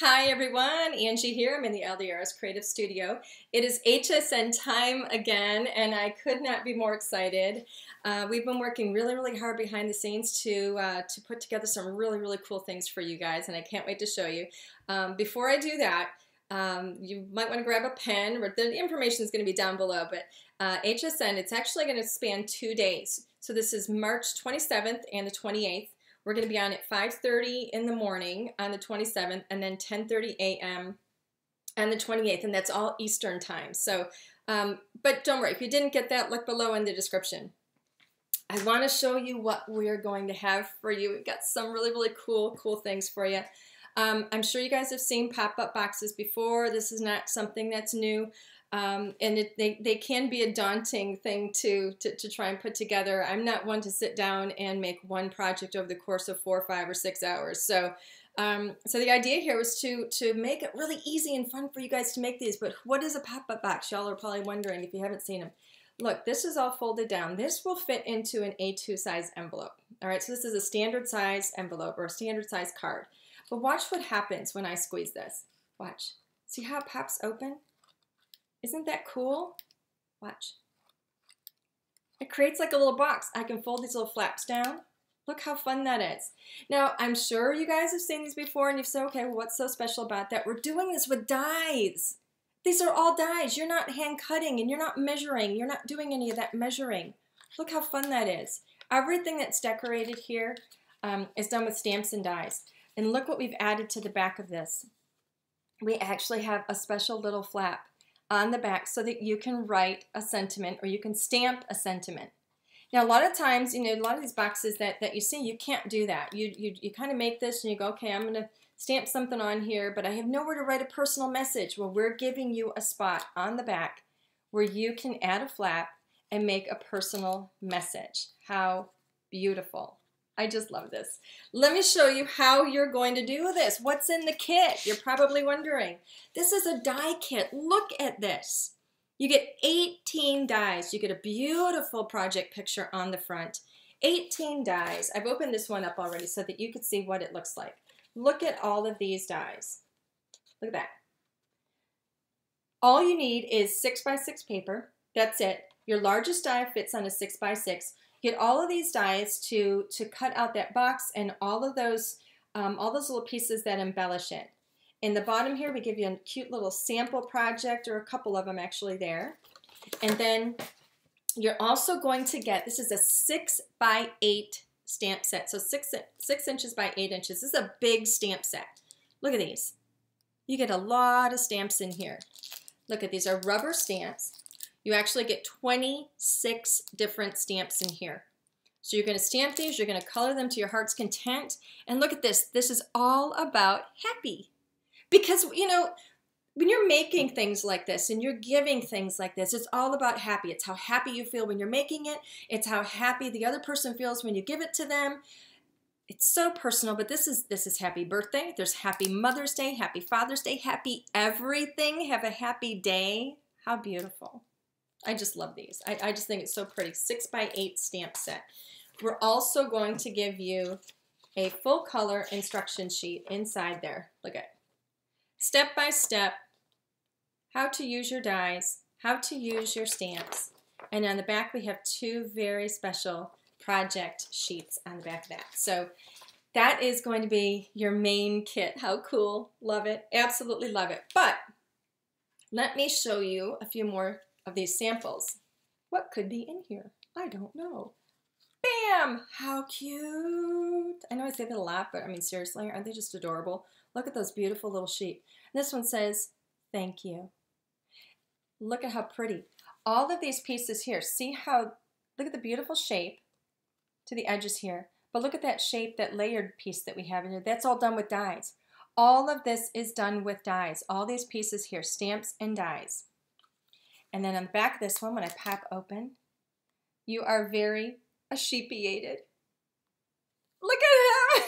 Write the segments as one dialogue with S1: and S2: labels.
S1: Hi everyone, Angie here. I'm in the LDRS Creative Studio. It is HSN time again, and I could not be more excited. We've been working really hard behind the scenes to put together some really cool things for you guys, and I can't wait to show you. Before I do that, you might want to grab a pen. The information is going to be down below, but HSN, it's actually going to span 2 days. So this is March 27th and the 28th. We're going to be on at 5:30 in the morning on the 27th, and then 10:30 a.m. on the 28th, and that's all Eastern time. So, but don't worry, if you didn't get that, look below in the description. I want to show you what we're going to have for you. We've got some really cool things for you. I'm sure you guys have seen pop-up boxes before. This is not something that's new. And they can be a daunting thing to try and put together. I'm not one to sit down and make one project over the course of 4, 5, or 6 hours. So, so the idea here was to make it really easy and fun for you guys to make these. But what is a pop-up box? Y'all are probably wondering if you haven't seen them. Look, this is all folded down. This will fit into an A2 size envelope. All right, so this is a standard size envelope or a standard size card. But watch what happens when I squeeze this. Watch. See how it pops open? Isn't that cool? Watch. It creates like a little box. I can fold these little flaps down. Look how fun that is. Now, I'm sure you guys have seen these before and you've said, okay, well, what's so special about that? We're doing this with dies. These are all dies. You're not hand cutting and you're not measuring. You're not doing any of that measuring. Look how fun that is. Everything that's decorated here is done with stamps and dies. And look what we've added to the back of this. We actually have a special little flap on the back so that you can write a sentiment or you can stamp a sentiment. Now, a lot of times, you know, a lot of these boxes that you see, you can't do that. You kind of make this and you go, okay, I'm going to stamp something on here, but I have nowhere to write a personal message. Well, we're giving you a spot on the back where you can add a flap and make a personal message. How beautiful. I just love this. Let me show you how you're going to do this. What's in the kit? You're probably wondering. This is a die kit. Look at this. You get 18 dies. You get a beautiful project picture on the front. 18 dies. I've opened this one up already so that you could see what it looks like. Look at all of these dies. Look at that. All you need is 6x6 paper. That's it. Your largest die fits on a 6x6. Get all of these dies to cut out that box and all those little pieces that embellish it. In the bottom here, we give you a cute little sample project, or a couple of them actually there. And then you're also going to get, this is a 6x8 stamp set. So 6 inches by 8 inches. This is a big stamp set. Look at these. You get a lot of stamps in here. Look at these are rubber stamps. You actually get 26 different stamps in here. So you're going to stamp these, you're going to color them to your heart's content, and look at this. This is all about happy. Because, you know, when you're making things like this and you're giving things like this, it's all about happy. It's how happy you feel when you're making it. It's how happy the other person feels when you give it to them. It's so personal, but this is happy birthday. There's happy Mother's Day, happy Father's Day, happy everything. Have a happy day. How beautiful. I just love these. I just think it's so pretty. 6x8 stamp set. We're also going to give you a full color instruction sheet inside there. Look at it. Step by step, how to use your dies, how to use your stamps. And on the back we have 2 very special project sheets on the back of that. So that is going to be your main kit. How cool. Love it. Absolutely love it. But let me show you a few more of these samples. What could be in here? I don't know. Bam! How cute! I know I say that a lot, but I mean, seriously, aren't they just adorable? Look at those beautiful little sheep. And this one says, thank you. Look at how pretty. All of these pieces here, see how, look at the beautiful shape to the edges here. But look at that shape, that layered piece that we have in here. That's all done with dies. All of this is done with dies. All these pieces here, stamps and dies. And then on the back of this one, when I pop open, you are very sheepiated. Look at him!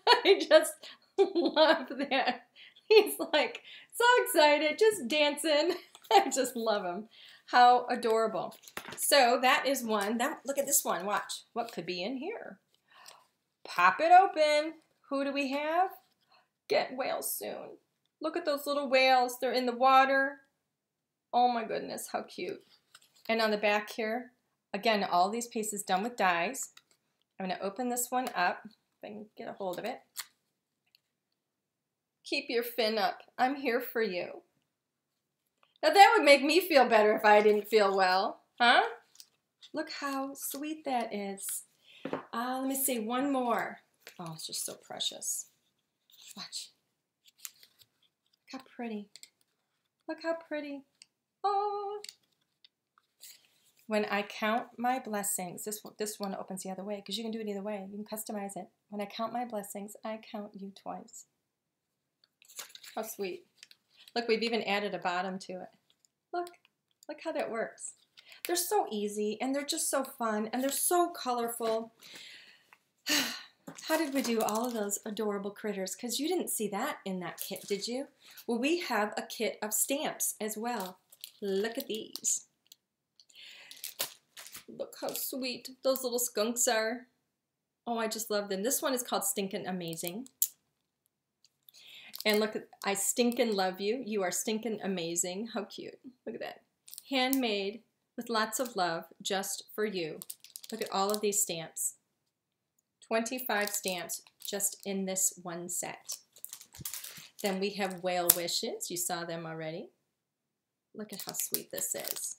S1: I just love that. He's like so excited, just dancing. I just love him. How adorable. So that is one. Look at this one. Watch. What could be in here? Pop it open. Who do we have? get whales soon. Look at those little whales. They're in the water. Oh my goodness, how cute. And on the back here, again, all these pieces done with dies. I'm going to open this one up, if I can get a hold of it. Keep your fin up. I'm here for you. Now that would make me feel better if I didn't feel well, huh? Look how sweet that is. Let me see, one more. Oh, it's just so precious. Watch. Look how pretty. Look how pretty. Oh. When I count my blessings, this one opens the other way because you can do it either way. You can customize it. When I count my blessings, I count you twice. How sweet. Look, we've even added a bottom to it. Look how that works. They're so easy and they're just so fun and they're so colorful. How did we do all of those adorable critters? Because you didn't see that in that kit, did you? Well, we have a kit of stamps as well. Look at these. Look how sweet those little skunks are. Oh, I just love them. This one is called Stinkin' Amazing. And look, I stinkin' love you. You are stinkin' amazing. How cute. Look at that. Handmade with lots of love just for you. Look at all of these stamps. 25 stamps just in this one set. Then we have whale wishes. You saw them already. Look at how sweet this is.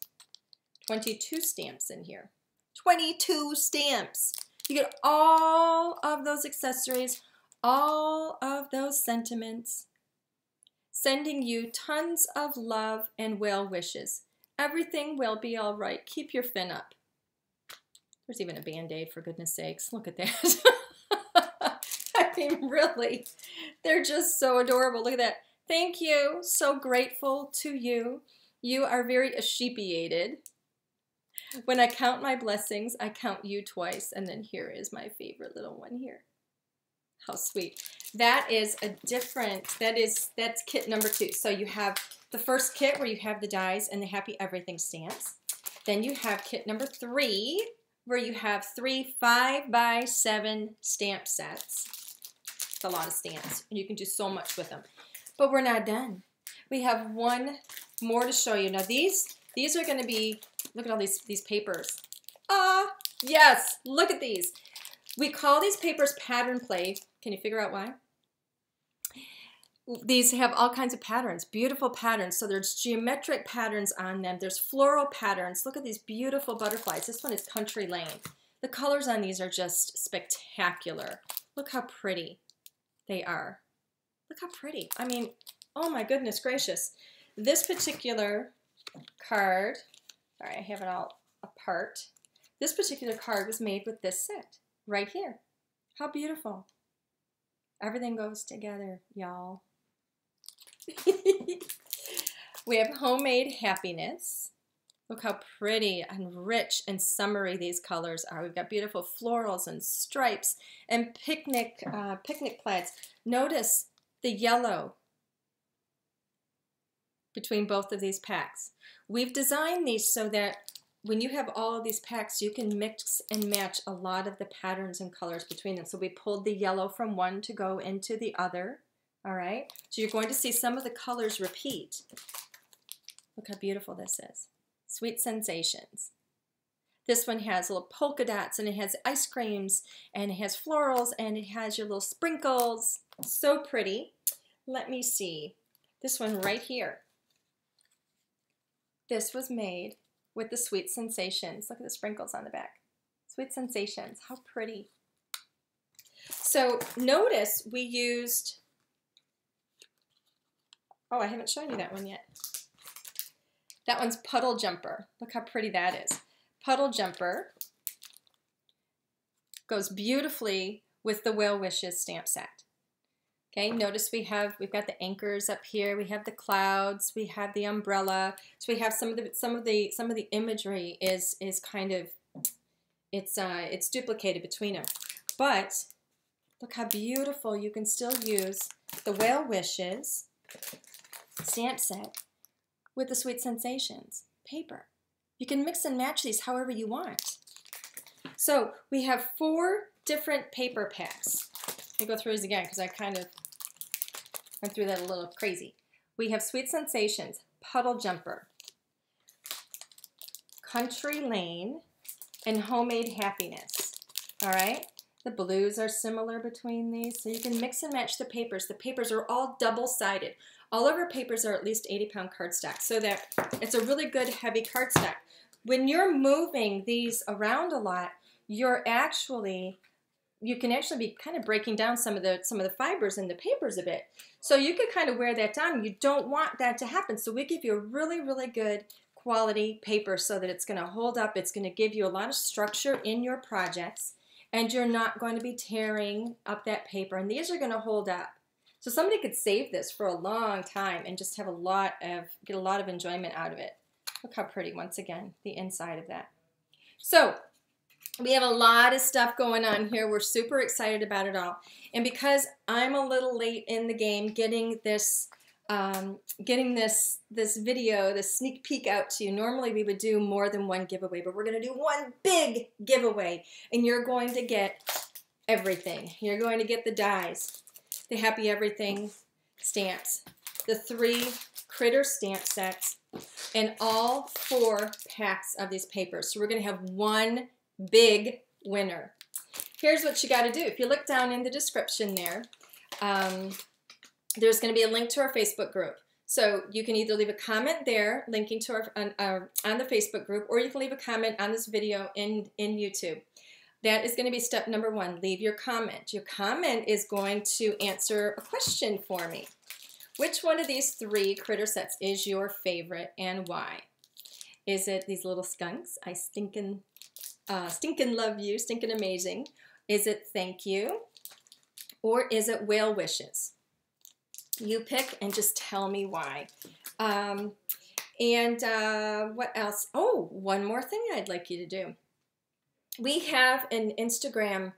S1: 22 stamps in here. 22 stamps. You get all of those accessories, all of those sentiments, sending you tons of love and well wishes. Everything will be all right. Keep your fin up. There's even a Band-Aid, for goodness sakes. Look at that. I mean, really, they're just so adorable. Look at that. Thank you. So grateful to you. You are very sheepiated. When I count my blessings, I count you twice. And then here is my favorite little one here. How sweet. That is a different, that's kit number 2. So you have the first kit where you have the dies and the Happy Everything stamps. Then you have kit number 3 where you have 3 5x7 stamp sets. It's a lot of stamps and you can do so much with them. But we're not done. We have one more to show you. Now these are going to be, look at all these papers. Ah, yes, look at these. We call these papers pattern play. Can you figure out why? These have all kinds of patterns, beautiful patterns. So there's geometric patterns on them. There's floral patterns. Look at these beautiful butterflies. This one is Country Lane. The colors on these are just spectacular. Look how pretty they are. Look how pretty. I mean, oh my goodness gracious. This particular card, sorry, I have it all apart. This particular card was made with this set right here. How beautiful. Everything goes together, y'all. We have Homemade Happiness. Look how pretty and rich and summery these colors are. We've got beautiful florals and stripes and picnic plaids. Notice the yellow between both of these packs. We've designed these so that when you have all of these packs, you can mix and match a lot of the patterns and colors between them. So we pulled the yellow from one to go into the other. All right, so you're going to see some of the colors repeat. Look how beautiful this is. Sweet Sensations. This one has little polka dots and it has ice creams and it has florals and it has your little sprinkles. So pretty. Let me see. This one right here. This was made with the Sweet Sensations. Look at the sprinkles on the back. Sweet Sensations. How pretty. So notice we used, oh, I haven't shown you that one yet. That one's Puddle Jumper. Look how pretty that is. Puddle Jumper goes beautifully with the Well Wishes stamp set. Okay, notice we've got the anchors up here. We have the clouds. We have the umbrella. So we have some of the imagery is kind of it's duplicated between them. But look how beautiful you can still use the Well Wishes stamp set with the Sweet Sensations paper. You can mix and match these however you want. So we have 4 different paper packs. Let me go through these again because I kind of I threw that a little crazy. We have Sweet Sensations, Puddle Jumper, Country Lane, and Homemade Happiness. All right? The blues are similar between these, so you can mix and match the papers. The papers are all double-sided. All of our papers are at least 80-pound cardstock, so that it's a really good heavy cardstock. When you're moving these around a lot, you can actually be kind of breaking down some of the fibers in the papers a bit. So you could kind of wear that down. You don't want that to happen. So we give you a really, really good quality paper so that it's going to hold up. It's going to give you a lot of structure in your projects, and you're not going to be tearing up that paper. And these are going to hold up. So somebody could save this for a long time and just have get a lot of enjoyment out of it. Look how pretty, once again, the inside of that. So we have a lot of stuff going on here. We're super excited about it all. And because I'm a little late in the game getting this video, this sneak peek out to you, normally we would do more than one giveaway, but we're going to do one big giveaway. And you're going to get everything. You're going to get the dies, the Happy Everything stamps, the 3 critter stamp sets, and all 4 packs of these papers. So we're going to have one big winner. Here's what you got to do. If you look down in the description there, there's going to be a link to our Facebook group. So you can either leave a comment there linking to on the Facebook group, or you can leave a comment on this video in YouTube. That is going to be step number 1. Leave your comment. Your comment is going to answer a question for me. Which one of these 3 critter sets is your favorite and why? Is it these little skunks? I stinkin' love you, stinkin' amazing. Is it thank you? Or is it whale wishes? You pick and just tell me why. What else? Oh, one more thing I'd like you to do. We have an Instagram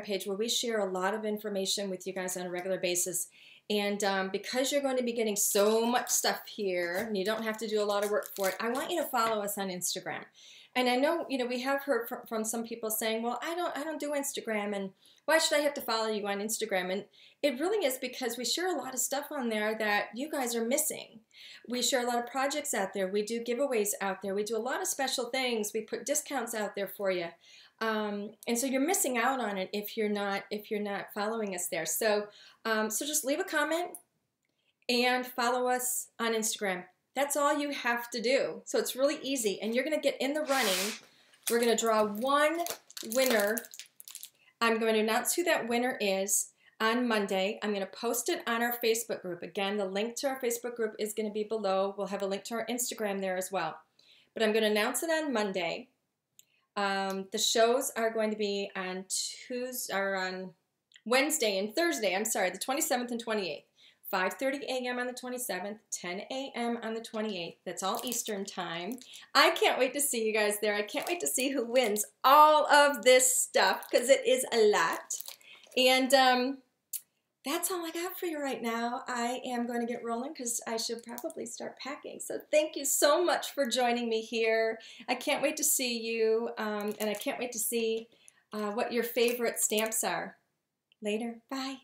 S1: page where we share a lot of information with you guys on a regular basis. And because you're going to be getting so much stuff here, and you don't have to do a lot of work for it, I want you to follow us on Instagram. And I know, we have heard from some people saying, well, I don't do Instagram, and why should I have to follow you on Instagram? And it really is because we share a lot of stuff on there that you guys are missing. We share a lot of projects out there. We do giveaways out there. We do a lot of special things. We put discounts out there for you. And so you're missing out on it if you're not following us there. So, so just leave a comment and follow us on Instagram. That's all you have to do. So it's really easy, and you're going to get in the running. We're going to draw one winner. I'm going to announce who that winner is on Monday. I'm going to post it on our Facebook group. Again, the link to our Facebook group is going to be below. We'll have a link to our Instagram there as well. But I'm going to announce it on Monday. The shows are going to be on Wednesday and Thursday. I'm sorry, the 27th and 28th. 5:30 a.m. on the 27th, 10 a.m. on the 28th. That's all Eastern time. I can't wait to see you guys there. I can't wait to see who wins all of this stuff, because it is a lot. And that's all I got for you right now. I am going to get rolling because I should probably start packing. So thank you so much for joining me here. I can't wait to see you, and I can't wait to see what your favorite stamps are. Later. Bye.